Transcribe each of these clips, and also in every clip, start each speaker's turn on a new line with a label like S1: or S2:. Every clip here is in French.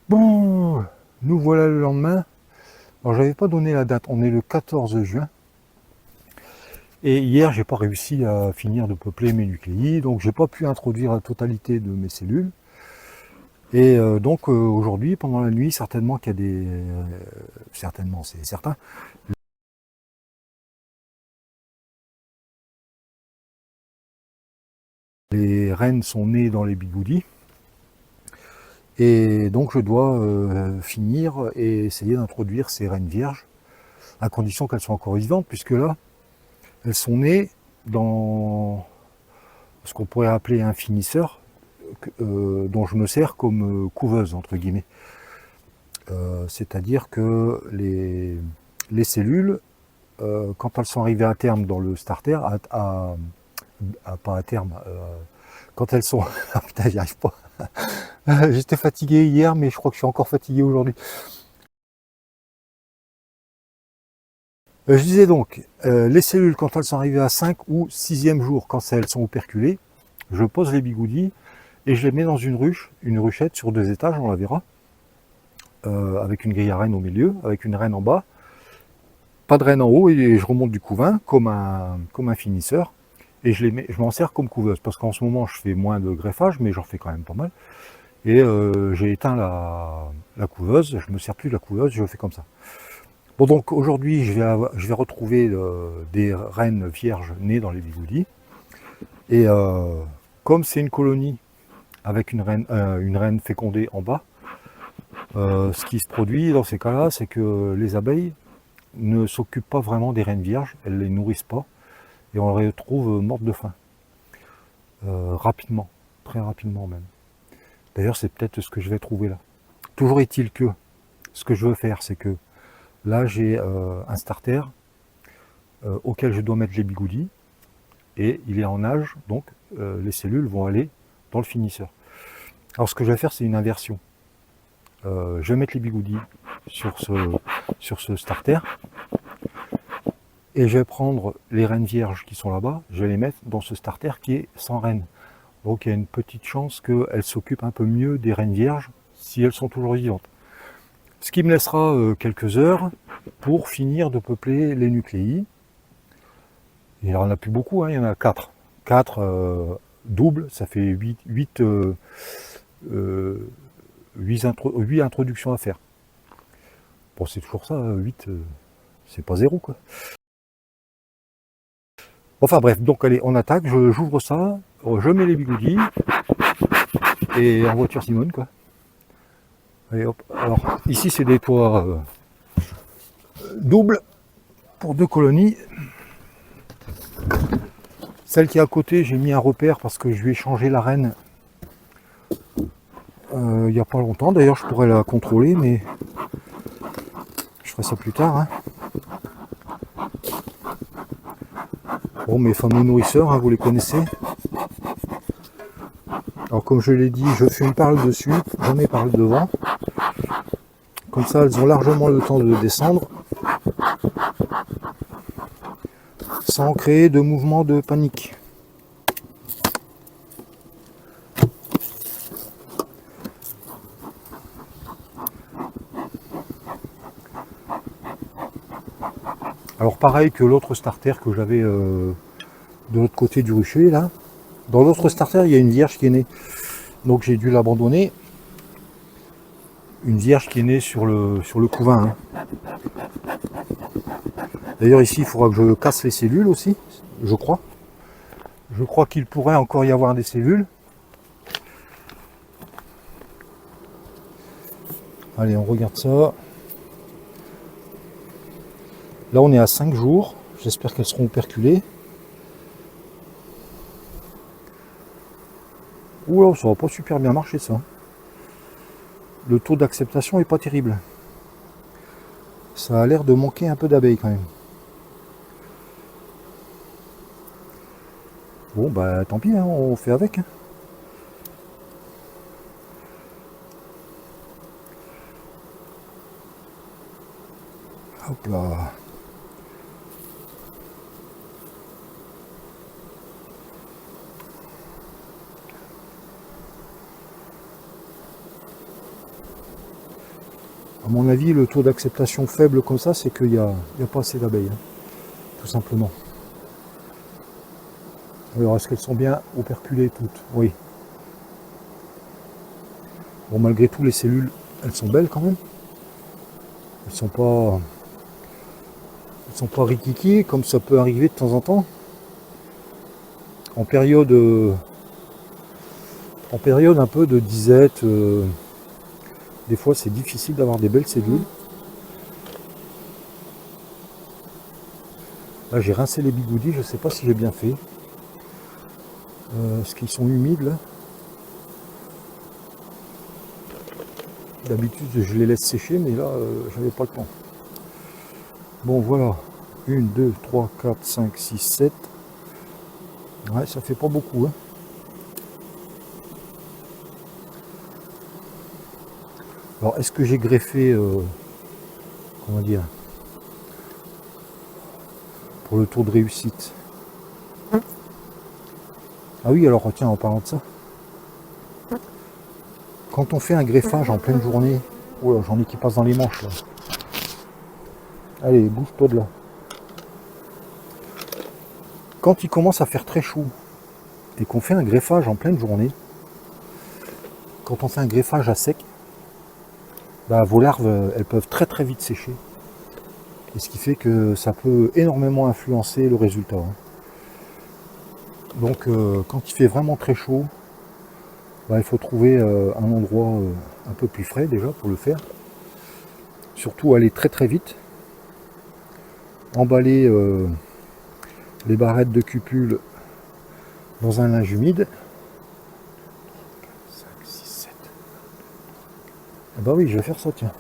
S1: Bon, nous voilà le lendemain. Alors j'avais pas donné la date, on est le 14 juin. Et hier, j'ai pas réussi à finir de peupler mes nucléi, donc j'ai pas pu introduire la totalité de mes cellules. Et donc aujourd'hui, pendant la nuit, certainement qu'il y a des... certainement, c'est certain. Les reines sont nées dans les bigoudis. Et donc je dois finir et essayer d'introduire ces reines vierges, à condition qu'elles soient encore vivantes, puisque là, elles sont nées dans ce qu'on pourrait appeler un finisseur, dont je me sers comme couveuse, entre guillemets. C'est-à-dire que les cellules, quand elles sont arrivées à terme dans le starter, pas à terme, quand elles sont... Ah putain, j'y arrive pas. J'étais fatigué hier, mais je crois que je suis encore fatigué aujourd'hui. Je disais donc, les cellules, quand elles sont arrivées à 5 ou 6e jour, quand elles sont operculées, je pose les bigoudis et je les mets dans une ruche, une ruchette sur 2 étages, on la verra, avec une grille à reine au milieu, avec une reine en bas, pas de reine en haut, et je remonte du couvain comme un finisseur, et je m'en sers comme couveuse, parce qu'en ce moment je fais moins de greffage, mais j'en fais quand même pas mal, et j'ai éteint la couveuse, je me sers plus de la couveuse, je fais comme ça. Bon, donc aujourd'hui je vais retrouver des reines vierges nées dans les bigoudis, et comme c'est une colonie avec une reine fécondée en bas, ce qui se produit dans ces cas-là, c'est que les abeilles ne s'occupent pas vraiment des reines vierges, elles ne les nourrissent pas, et on les retrouve mortes de faim, rapidement, très rapidement même. D'ailleurs, c'est peut-être ce que je vais trouver là. Toujours est-il que, ce que je veux faire, c'est que là, j'ai un starter auquel je dois mettre les bigoudis, et il est en âge, donc les cellules vont aller dans le finisseur. Alors ce que je vais faire, c'est une inversion. Je vais mettre les bigoudis sur ce starter, et je vais prendre les reines vierges qui sont là-bas, je vais les mettre dans ce starter qui est sans reines. Donc il y a une petite chance qu'elles s'occupent un peu mieux des reines vierges si elles sont toujours vivantes. Ce qui me laissera quelques heures pour finir de peupler les nucléi. Il n'y en a plus beaucoup, hein, il y en a 4. 4 doubles, ça fait 8 introductions à faire. Bon, c'est toujours ça, 8, c'est pas 0, quoi. Enfin bref, donc allez, on attaque, j'ouvre ça, je mets les bigoudis, et en voiture Simone, quoi. Allez hop, alors ici c'est des toits doubles pour 2 colonies. Celle qui est à côté, j'ai mis un repère parce que je lui ai changé la reine il n'y a pas longtemps. D'ailleurs, je pourrais la contrôler, mais je ferai ça plus tard. Hein. Bon, mes fameux nourrisseurs, hein, vous les connaissez. Alors, comme je l'ai dit, je fais une parle dessus, j'en ai parle devant. Comme ça, elles ont largement le temps de descendre sans créer de mouvement de panique. Alors pareil que l'autre starter que j'avais de l'autre côté du rucher, là. Dans l'autre starter, il y a une vierge qui est née. Donc j'ai dû l'abandonner. Une vierge qui est née sur le couvain. Hein. D'ailleurs ici, il faudra que je casse les cellules aussi, je crois. Je crois qu'il pourrait encore y avoir des cellules. Allez, on regarde ça. Là, on est à 5 jours. J'espère qu'elles seront operculées. Oula, ça va pas super bien marcher ça. Le taux d'acceptation est pas terrible. Ça a l'air de manquer un peu d'abeilles quand même. Bon, bah tant pis, hein, on fait avec. Hein. Hop là. À mon avis, le taux d'acceptation faible comme ça, c'est qu'il n'y a pas assez d'abeilles, hein, tout simplement. Alors, est-ce qu'elles sont bien operculées toutes? Oui. Bon, malgré tout, les cellules, elles sont belles quand même. Elles sont pas rikiki, comme ça peut arriver de temps en temps. En période un peu de disette, des fois c'est difficile d'avoir des belles cellules. Là j'ai rincé les bigoudis, je ne sais pas si j'ai bien fait. Parce qu'ils sont humides là. D'habitude je les laisse sécher, mais là j'avais pas le temps. Bon voilà, 1, 2, 3, 4, 5, 6, 7. Ouais, ça fait pas beaucoup, hein. Alors est-ce que j'ai greffé, comment dire, pour le taux de réussite? Ah oui, alors tiens, en parlant de ça, quand on fait un greffage en pleine journée, oh là, j'en ai qui passent dans les manches là. Allez, bouge-toi de là. Quand il commence à faire très chaud et qu'on fait un greffage en pleine journée, quand on fait un greffage à sec, bah, vos larves, elles peuvent très très vite sécher. Et ce qui fait que ça peut énormément influencer le résultat, hein. Donc quand il fait vraiment très chaud, bah, il faut trouver un endroit un peu plus frais déjà pour le faire. Surtout aller très très vite. Emballer les barrettes de cupules dans un linge humide. 5, 6, 7. Ah bah oui, je vais faire ça, tiens.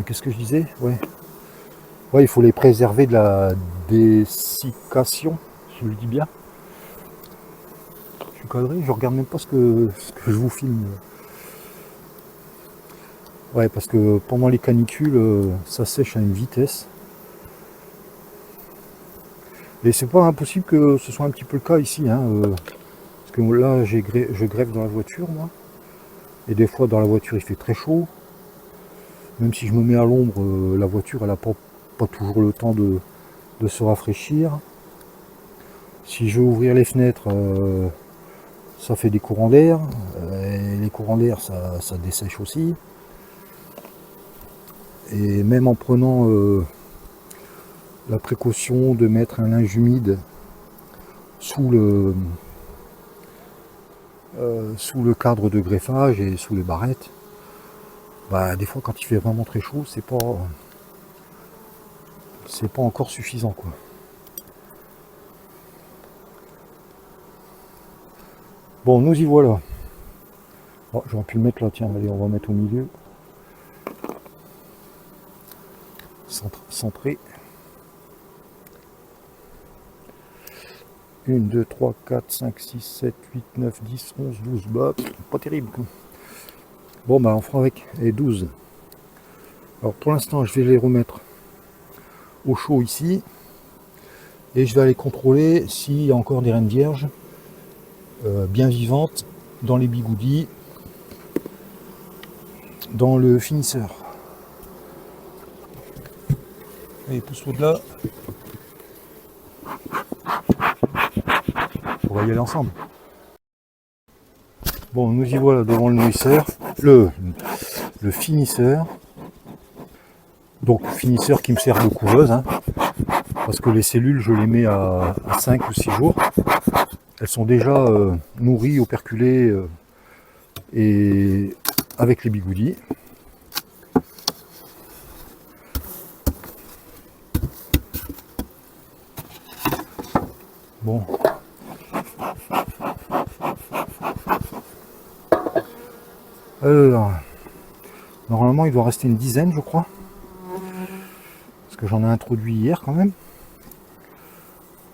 S1: Qu'est-ce que je disais? Ouais, il faut les préserver de la dessiccation, si je le dis bien. Je suis cadré, je regarde même pas ce que je vous filme. Ouais, parce que pendant les canicules, ça sèche à une vitesse. Et c'est pas impossible que ce soit un petit peu le cas ici, hein, parce que là, je greffe dans la voiture, moi. Et des fois, dans la voiture, il fait très chaud. Même si je me mets à l'ombre, la voiture, elle n'a pas toujours le temps de se rafraîchir. Si je veux ouvrir les fenêtres, ça fait des courants d'air. Et les courants d'air, ça dessèche aussi. Et même en prenant la précaution de mettre un linge humide sous le cadre de greffage et sous les barrettes, bah, des fois quand il fait vraiment très chaud, c'est pas encore suffisant, quoi. Bon, nous y voilà. Oh, j'aurais pu le mettre là, tiens, allez, on va mettre au milieu. Centré. 1, 2, 3, 4, 5, 6, 7, 8, 9, 10, 11, 12. Bah, pas terrible, quoi. Bon, bah, on fera avec. Et 12. Alors, pour l'instant, je vais les remettre au chaud ici. Et je vais aller contrôler s'il y a encore des reines vierges bien vivantes dans les bigoudis, dans le finisseur. Allez, pousse-toi de là. On va y aller ensemble. Bon, nous y voilà devant le nourrisseur, le finisseur. Donc finisseur qui me sert de couveuse, hein, parce que les cellules, je les mets à 5 ou 6 jours. Elles sont déjà nourries, operculées et avec les bigoudis. Bon. Alors, normalement, il doit rester une dizaine, je crois. Parce que j'en ai introduit hier quand même.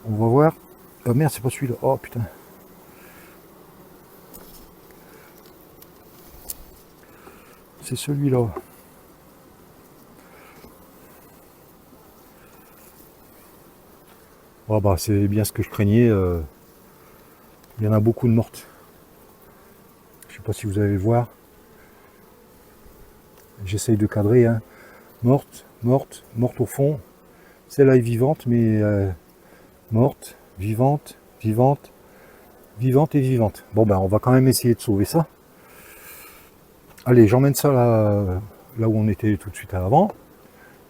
S1: On va voir. Oh merde, c'est pas celui-là. Oh putain. C'est celui-là. Oh bah, c'est bien ce que je craignais. Il y en a beaucoup de mortes. Je sais pas si vous allez le voir. J'essaye de cadrer, hein. Morte, morte, morte au fond. Celle-là est vivante, mais morte, vivante, vivante, vivante et vivante. Bon ben on va quand même essayer de sauver ça. Allez, j'emmène ça là où on était tout de suite avant.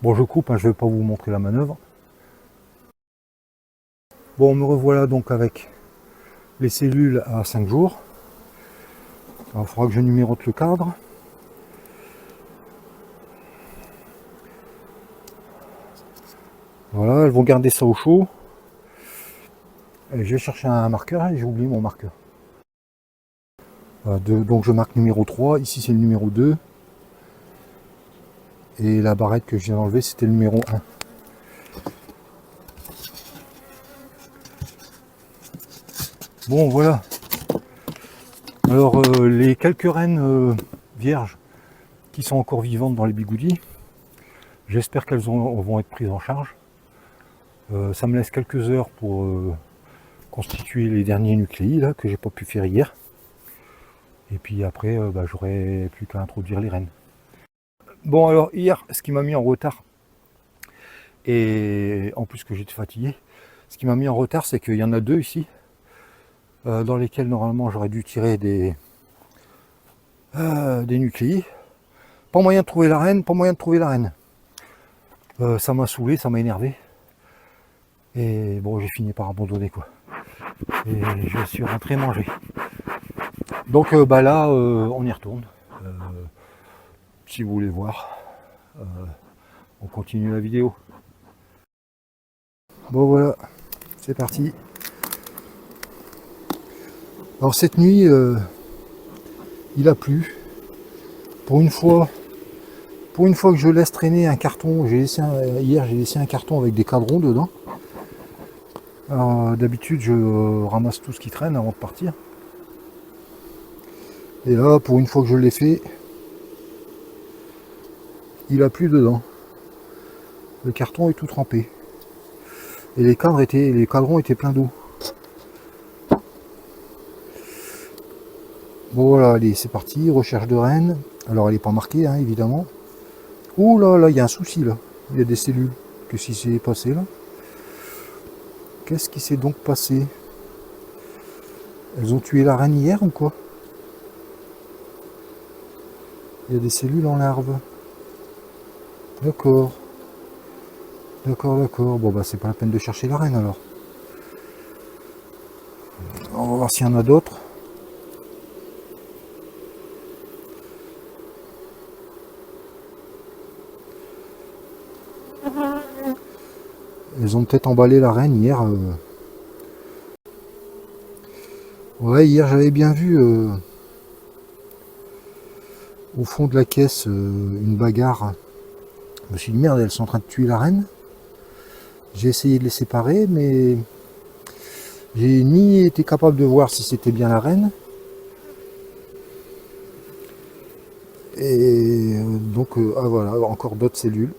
S1: Bon, je coupe, hein, je ne vais pas vous montrer la manœuvre. Bon, me revoilà donc avec les cellules à 5 jours. Alors, il faudra que je numérote le cadre. Voilà, elles vont garder ça au chaud. Et je vais chercher un marqueur et j'ai oublié mon marqueur. Voilà, donc je marque numéro 3, ici c'est le numéro 2. Et la barrette que je viens d'enlever c'était le numéro 1. Bon voilà. Alors les quelques rennes vierges qui sont encore vivantes dans les bigoudis, j'espère qu'elles vont être prises en charge. Ça me laisse quelques heures pour constituer les derniers nucléi là, que j'ai pas pu faire hier. Et puis après, j'aurai plus qu'à introduire les rennes. Bon alors hier, ce qui m'a mis en retard, et en plus que j'étais fatigué, ce qui m'a mis en retard, c'est qu'il y en a 2 ici, dans lesquels normalement j'aurais dû tirer des nucléi. Pas moyen de trouver la reine, pas moyen de trouver la reine. Ça m'a saoulé, ça m'a énervé. Et bon, j'ai fini par abandonner quoi. Et je suis rentré manger. Donc là, on y retourne. Si vous voulez voir, on continue la vidéo. Bon voilà, c'est parti. Alors cette nuit, il a plu. Pour une fois que je laisse traîner un carton, hier j'ai laissé un carton avec des cadrons dedans. Alors d'habitude je ramasse tout ce qui traîne avant de partir. Et là, pour une fois que je l'ai fait, il a plu dedans. Le carton est tout trempé. Et les cadrons étaient pleins d'eau. Bon voilà, allez, c'est parti, recherche de reine. Alors elle n'est pas marquée, hein, évidemment. Ouh là, là, il y a un souci là. Il y a des cellules. Qu'est-ce qui s'est passé là? Qu'est-ce qui s'est donc passé? Elles ont tué la reine hier ou quoi? Il y a des cellules en larve. D'accord. D'accord, d'accord. Bon bah c'est pas la peine de chercher la reine alors. On va voir s'il y en a d'autres. Elles ont peut-être emballé la reine hier. Ouais, hier j'avais bien vu au fond de la caisse une bagarre. Je me suis dit merde, elles sont en train de tuer la reine. J'ai essayé de les séparer, mais j'ai ni été capable de voir si c'était bien la reine. Et donc, ah voilà, encore d'autres cellules.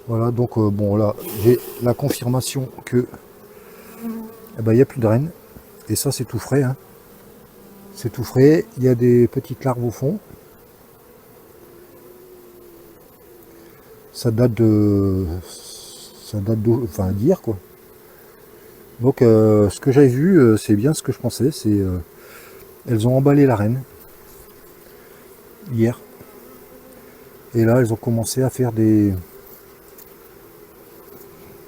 S1: Voilà, donc bon là, j'ai la confirmation que il n'y a plus de reine. Et ça, c'est tout frais. Hein. C'est tout frais. Il y a des petites larves au fond. Ça date enfin d'hier quoi. Donc ce que j'avais vu, c'est bien ce que je pensais, c'est elles ont emballé la reine hier. Et là elles ont commencé à faire des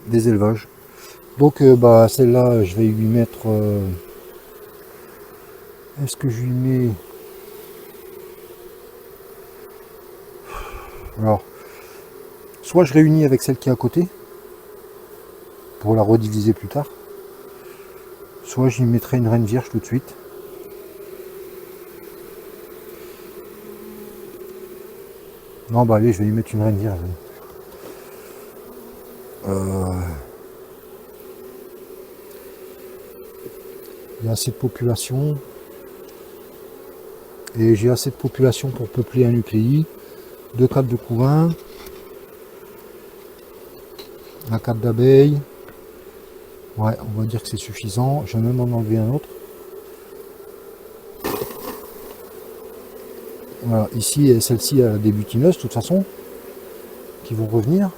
S1: élevages. Donc celle-là je vais lui mettre est-ce que je lui mets alors soit je réunis avec celle qui est à côté pour la rediviser plus tard, soit j'y mettrai une reine vierge tout de suite. Non bah allez, je vais lui mettre une reine vierge. Il y a assez de population. Et j'ai assez de population pour peupler un nucléi. 2 cadres de couvain. Un cadre d'abeilles. Ouais, on va dire que c'est suffisant. Je vais même en enlever un autre. Voilà, ici, celle-ci a des butineuses, de toute façon, qui vont revenir.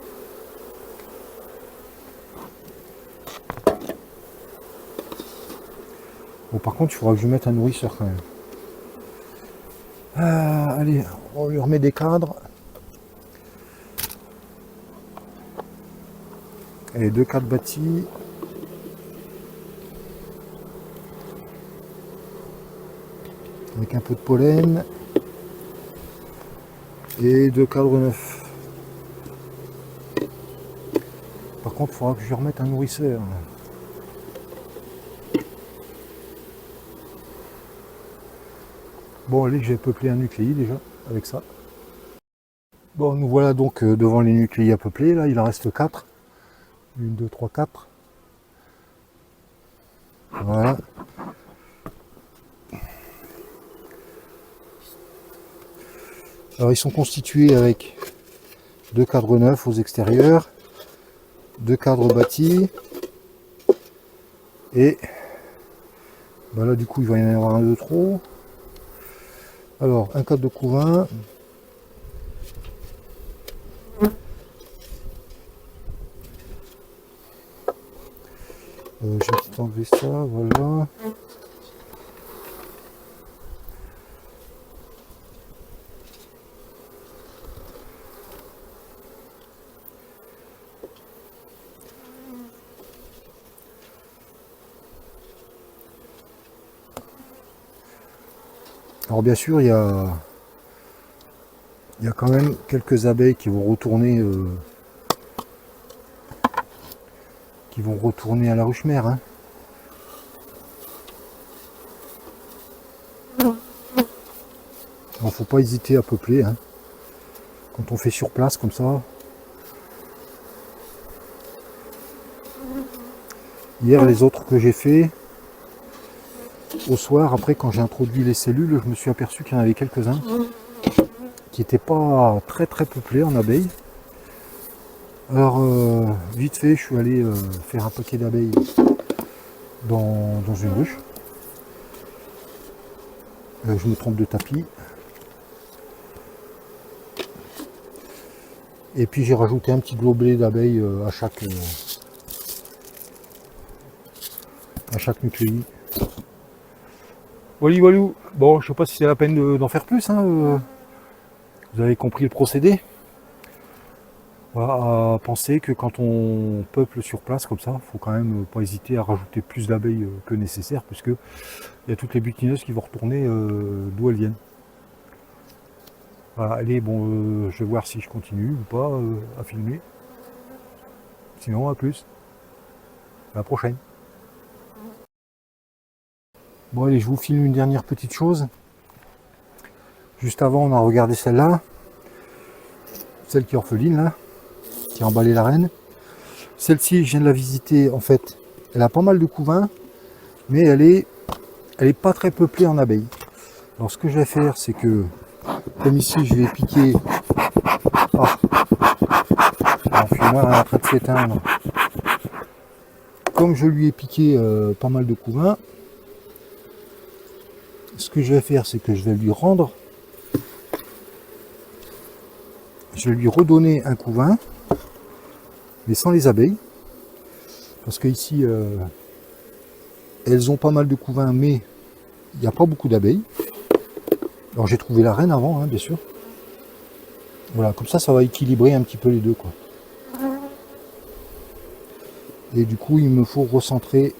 S1: Bon, par contre, il faudra que je mette un nourrisseur quand même. Allez, on lui remet des cadres. Et 2 cadres bâtis. Avec un peu de pollen. Et 2 cadres neufs. Par contre, il faudra que je lui remette un nourrisseur. Bon, allez, j'ai peuplé un nucléi déjà avec ça. Bon, nous voilà donc devant les nucléis à peupler. Là, il en reste 4. 1, 2, 3, 4. Voilà. Alors, ils sont constitués avec 2 cadres neufs aux extérieurs, 2 cadres bâtis. Et ben là, du coup, il va y en avoir un de trop. Alors, un cadre de couvain. Je vais peut-être enlever ça, voilà. Alors bien sûr, il y a quand même quelques abeilles qui vont retourner à la ruche mère. Hein. Alors faut pas hésiter à peupler. Hein. Quand on fait sur place comme ça. Hier, les autres que j'ai fait, au soir, après quand j'ai introduit les cellules, je me suis aperçu qu'il y en avait quelques-uns qui n'étaient pas très peuplés en abeilles. Alors vite fait, je suis allé faire un paquet d'abeilles dans une ruche. Je me trompe de tapis. Et puis j'ai rajouté un petit globelet d'abeilles à chaque nucléi. Voilà, voilà. Bon, je sais pas si c'est la peine d'en faire plus. Hein, vous avez compris le procédé. Voilà, à penser que quand on peuple sur place comme ça, il faut quand même pas hésiter à rajouter plus d'abeilles que nécessaire, puisque il y a toutes les butineuses qui vont retourner d'où elles viennent. Voilà, allez, bon, je vais voir si je continue ou pas à filmer. Sinon, à plus. À la prochaine. Bon, allez, je vous filme une dernière petite chose. Juste avant, on a regardé celle-là. Celle qui est orpheline, là. Qui a emballé la reine. Celle-ci, je viens de la visiter, en fait. Elle a pas mal de couvains, mais elle est pas très peuplée en abeilles. Alors, ce que je vais faire, c'est que, comme ici, je vais piquer... Ah, le fumoir est en train de s'éteindre. Comme je lui ai piqué pas mal de couvains, ce que je vais faire, c'est que je vais lui rendre... Je vais lui redonner un couvain, mais sans les abeilles. Parce que ici, elles ont pas mal de couvains, mais il n'y a pas beaucoup d'abeilles. Alors j'ai trouvé la reine avant, hein, bien sûr. Voilà, comme ça va équilibrer un petit peu les deux, quoi. Et du coup, il me faut recentrer.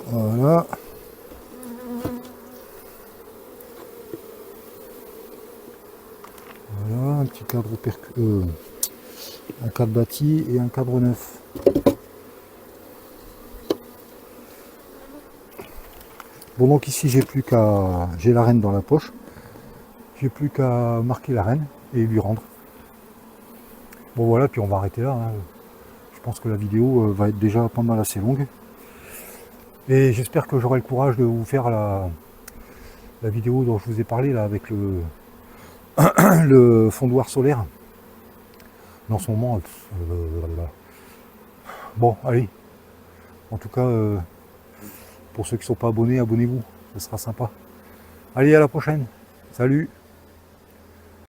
S1: Voilà. Voilà, un petit cadre un cadre bâti et un cadre neuf. Bon, donc ici j'ai la reine dans la poche. J'ai plus qu'à marquer la reine et lui rendre. Bon voilà, puis on va arrêter là. Hein. Je pense que la vidéo va être déjà pas mal assez longue. Et j'espère que j'aurai le courage de vous faire la vidéo dont je vous ai parlé là avec le fondoir solaire. En ce moment, bon, allez. En tout cas, Pour ceux qui ne sont pas abonnés, abonnez-vous, ce sera sympa. Allez, à la prochaine. Salut!